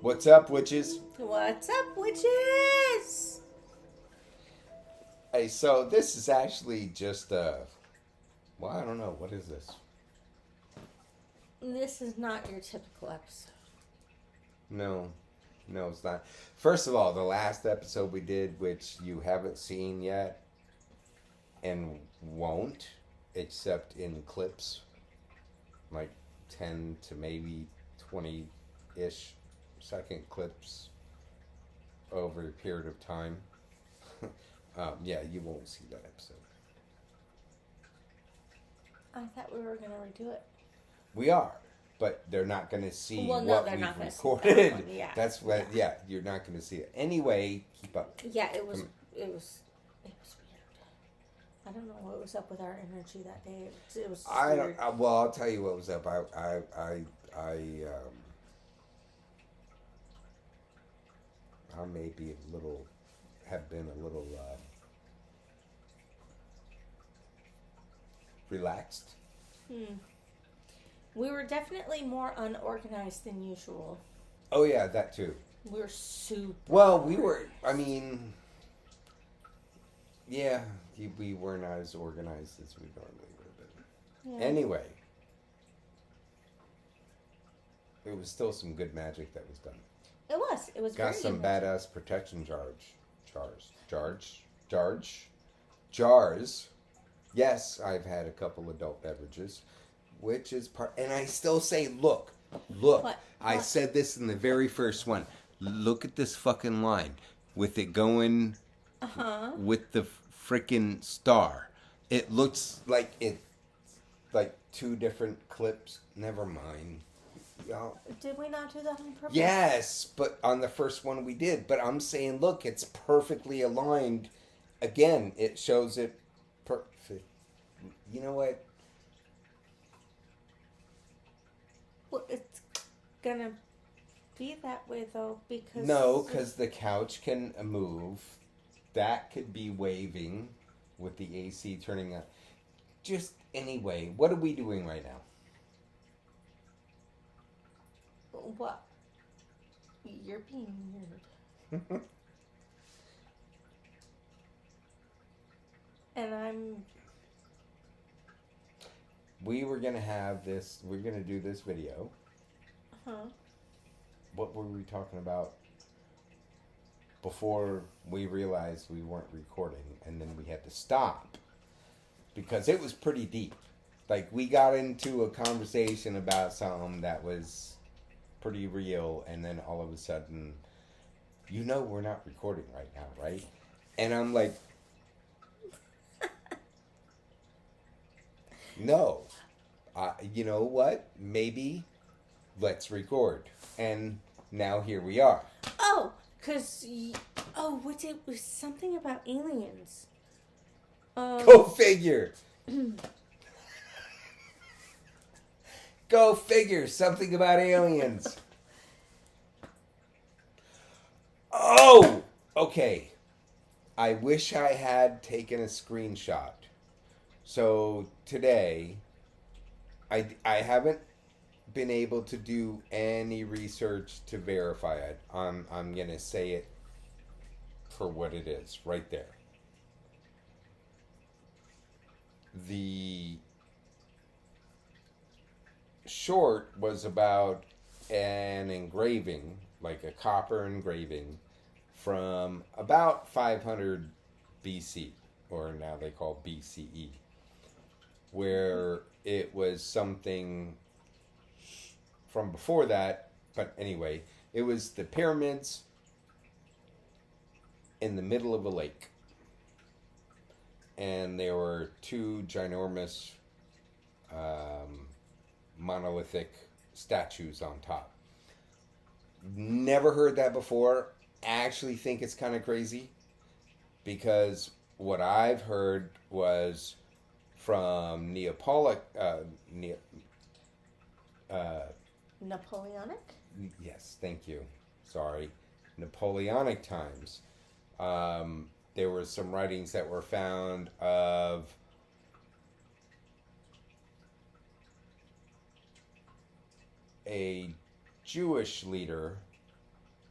What's up, witches? What's up, witches? Hey, so this is actually just well, I don't know. What is this? This is not your typical episode. No, it's not. First of all, the last episode we did, which you haven't seen yet and won't, except in clips, like 10 to maybe 20-ish second clips over a period of time. Yeah, you won't see that episode. I thought we were going to redo it. We are, but they're not going to see Well, no, what they're we've not gonna see recorded. that one, yeah. That's what. Yeah, you're not going to see it anyway. Keep up. Yeah, it was weird. I don't know what was up with our energy that day. It was. Weird. Well, I'll tell you what was up. I may be have been a little relaxed. We were definitely more unorganized than usual. Oh yeah, that too. We were super. Well, we were. I mean, yeah, we were not as organized as we normally would have been. Yeah. Anyway, it was still some good magic that was done. It was. It was Got very some good. badass protection jars. Yes, I've had a couple adult beverages, which is part. And I still say, look. What? I said this in the very first one. Look at this fucking line with it going with the freaking star. It looks like it's like two different clips. Never mind. Y'all. Did we not do that on purpose? Yes, but on the first one we did. But I'm saying, look, it's perfectly aligned. Again, it shows it perfect. You know what? Well, it's gonna be that way though because. No, because the couch can move. That could be waving with the AC turning up. Just anyway, what are we doing right now? What? You're being weird. And I'm. We were going to have this, we're going to do this video. What were we talking about before we realized we weren't recording, and then we had to stop because it was pretty deep. Like, we got into a conversation about something that was pretty real, and then all of a sudden, we're not recording right now, right? And I'm like, no. You know what? Maybe let's record. And now here we are. Oh, because... it was something about aliens. Go figure. Go figure. Something about aliens. Oh! Okay. I wish I had taken a screenshot. So today, I haven't been able to do any research to verify it. I'm going to say it for what it is, right there. The short was about an engraving, like a copper engraving, from about 500 BC, or now they call BCE, where it was something from before that, but anyway, it was the pyramids in the middle of a lake. And there were two ginormous monolithic statues on top. Never heard that before. Actually think it's kind of crazy because what I've heard was from Napoleonic? Yes, thank you. Sorry. Napoleonic times. There were some writings that were found of a Jewish leader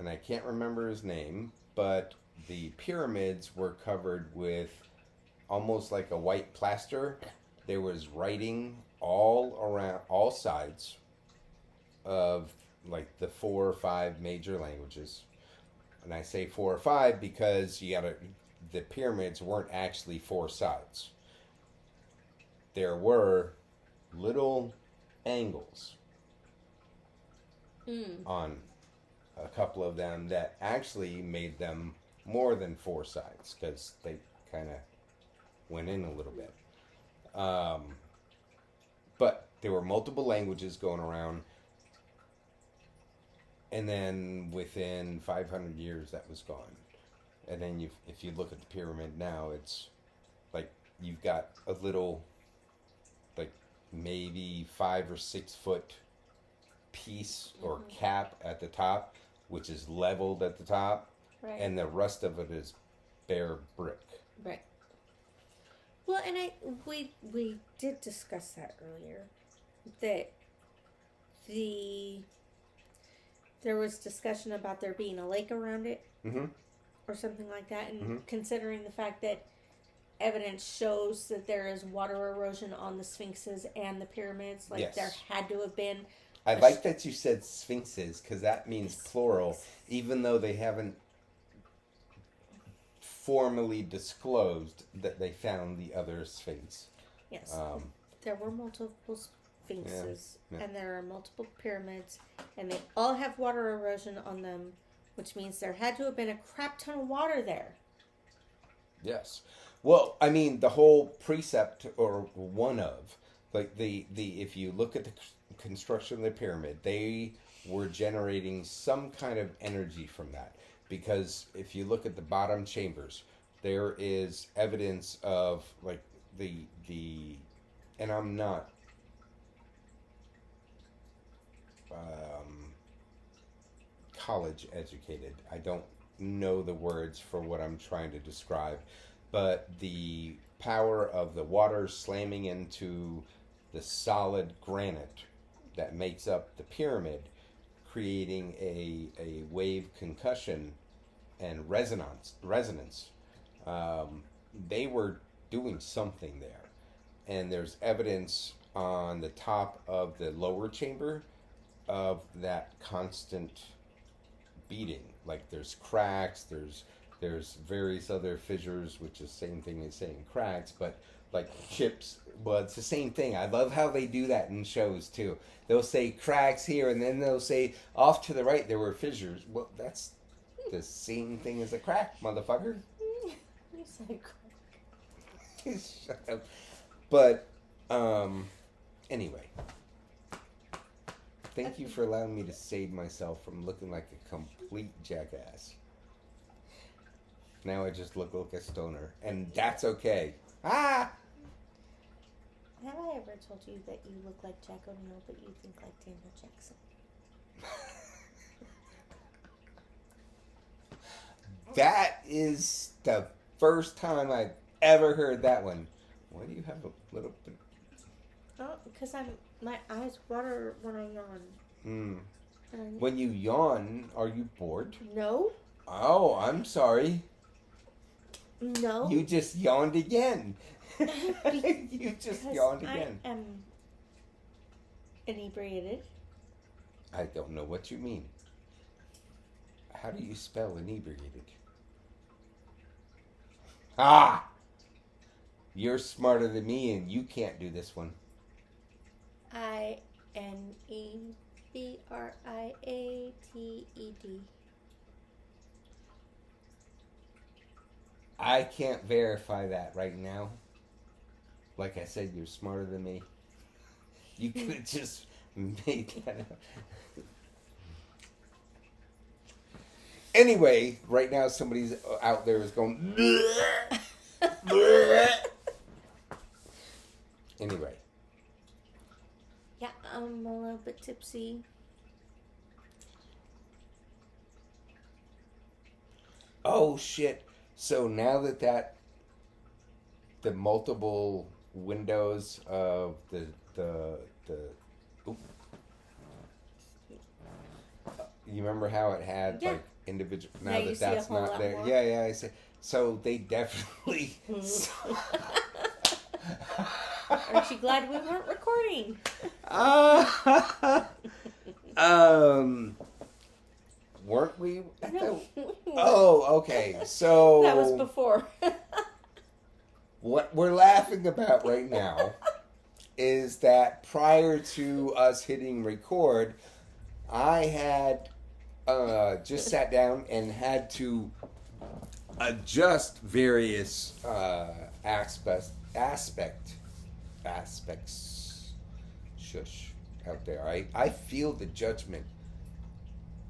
and I can't remember his name, but the pyramids were covered with almost like a white plaster. There was writing all around, all sides of like the 4 or 5 major languages. And I say 4 or 5 because the pyramids weren't actually 4 sides. There were little angles on a couple of them that actually made them more than 4 sides because they kind of went in a little bit. But there were multiple languages going around. And then within 500 years, that was gone. And then if you look at the pyramid now, it's like you've got a little, like maybe 5 or 6 foot piece or cap at the top, which is leveled at the top. Right. And the rest of it is bare brick. Right. Well, and we did discuss that earlier, that there was discussion about there being a lake around it, or something like that, and considering the fact that evidence shows that there is water erosion on the sphinxes and the pyramids, like there had to have been. I like that you said sphinxes because that means plural, even though they haven't formally disclosed that they found the other sphinx. Yes, there were multiple sphinxes, and there are multiple pyramids, and they all have water erosion on them, which means there had to have been a crap ton of water there. Yes. Well, I mean, the whole precept, or one of, like the if you look at the construction of the pyramid, they were generating some kind of energy from that. Because if you look at the bottom chambers, there is evidence of like the and I'm not college educated. I don't know the words for what I'm trying to describe, but the power of the water slamming into the solid granite that makes up the pyramid, creating a wave concussion and resonance. They were doing something there, and there's evidence on the top of the lower chamber of that constant beating. Like there's cracks, there's various other fissures, which is the same thing as saying cracks, but like chips. Well, it's the same thing. I love how they do that in shows too. They'll say cracks here, and then they'll say off to the right there were fissures. Well, that's the same thing as a crack, motherfucker. You said crack. Shut up. But anyway, thank you for allowing me to save myself from looking like a complete jackass. Now I just look like a stoner, and that's okay. Ah! Have I ever told you that you look like Jack O'Neill, but you think like Daniel Jackson? That is the first time I've ever heard that one. Why do you have a little bit? Oh, because my eyes water when I yawn. When you yawn, are you bored? No. Oh, I'm sorry. No. You just yawned again. You just yawned again. I am inebriated. I don't know what you mean. How do you spell inebriated? Ah! You're smarter than me, and you can't do this one. INEBRIATED. I can't verify that right now. Like I said, you're smarter than me. You could have just made that up. Anyway, right now somebody's out there is going. Anyway. Yeah, I'm a little bit tipsy. Oh shit! So now that the multiple windows of the oop. You remember how it had like individual. Now Now you that see a that's whole not lot there. more. Yeah. I say so. They definitely. Aren't you glad we weren't recording? Weren't we? No. Oh, okay. So That was before. what we're laughing about right now is that prior to us hitting record, I had just sat down and had to adjust various aspects. Shush out there. I feel the judgment.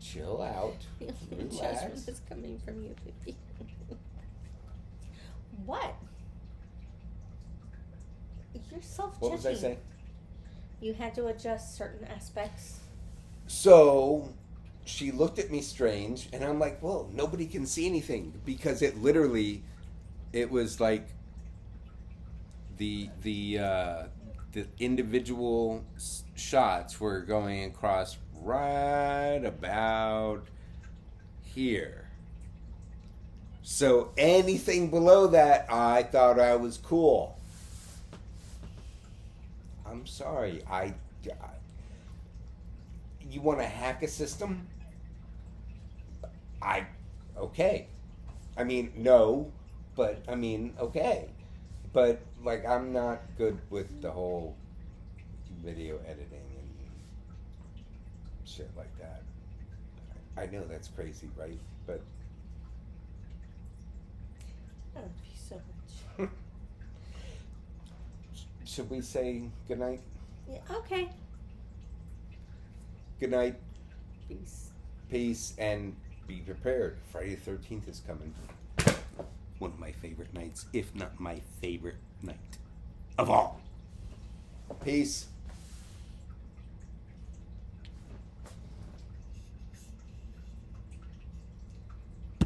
Chill out. Judgment Relax. is coming from you, Vicky. What? You're self-judging. What was I saying? You had to adjust certain aspects. So she looked at me strange, and I'm like, well, nobody can see anything because it was like the individual shots were going across right about here. So anything below that, I thought I was cool. I'm sorry. You want to hack a system? Okay. I mean, no, but I mean, okay. But like, I'm not good with the whole video editing and shit like that. I know that's crazy, right? But I love you so much. should we say goodnight? Yeah, okay. Good night. Peace. Peace, and be prepared. Friday the 13th is coming. One of my favorite nights, if not my favorite night of all. Peace.